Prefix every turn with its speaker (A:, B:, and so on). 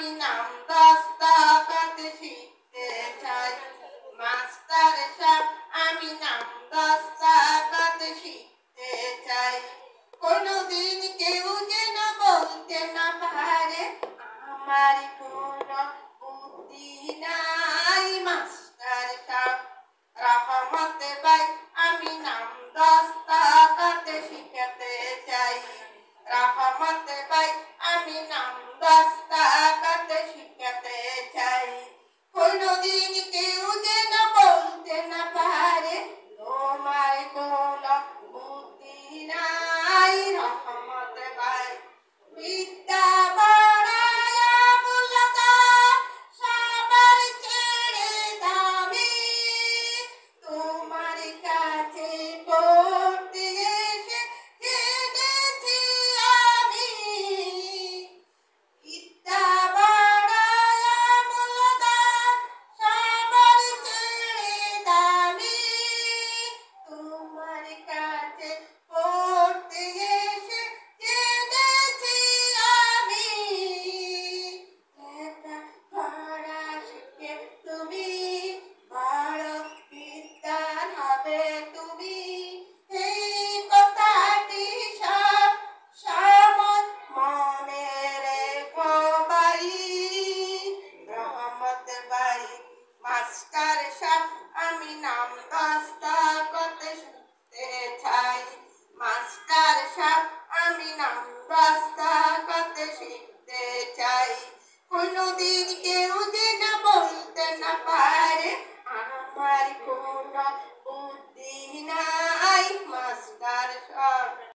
A: আমি নাম দস্তখত শিখতে চাই। মাস্টার সাহেব আমি নাম দস্তখত শিখতে চাই। কোনদিন কেউ যেন বলতে না পারে আমার কোনো বুদ্ধি নাই। মাস্টার সাহেব রহমত ভাই আমি নাম দস্তখত শিখতে চাই। রহমত ভাই আমি নাম দস্তখত শিখতে চাই। কোনদিন কেউ যেন বলতে না পারে তোমার কোনো বুদ্ধি নাই। রহমত ভাই বিদ্যা বাড়ায়া মূল্যদান সবার ছেড়ে দামি। তোমার কাছে পড়তে এসে জেনেছি আমি। বিদ্যা বাড়ায়া মূল্যদান সবার ছেড়ে দামি। তোমার কাছে পড়তে এসে জেনেছি আমি। লেখাপড়া শিখে তুমি বড় বিদ্বান হবে তুমি। এই কথাটি সব সময় মনে রেখো ভাই। রহমত ভাই মাস্টার সাহেব আমি নাম দস্তখত শিখতে চাই। মাস্টার সাহেব আমি নাম দস্তখত শিখতে চাই। কোনদিন কেউ যেন বলতে না পারে আমার কোনো বুদ্ধি নাই। মাস্টার সাহেব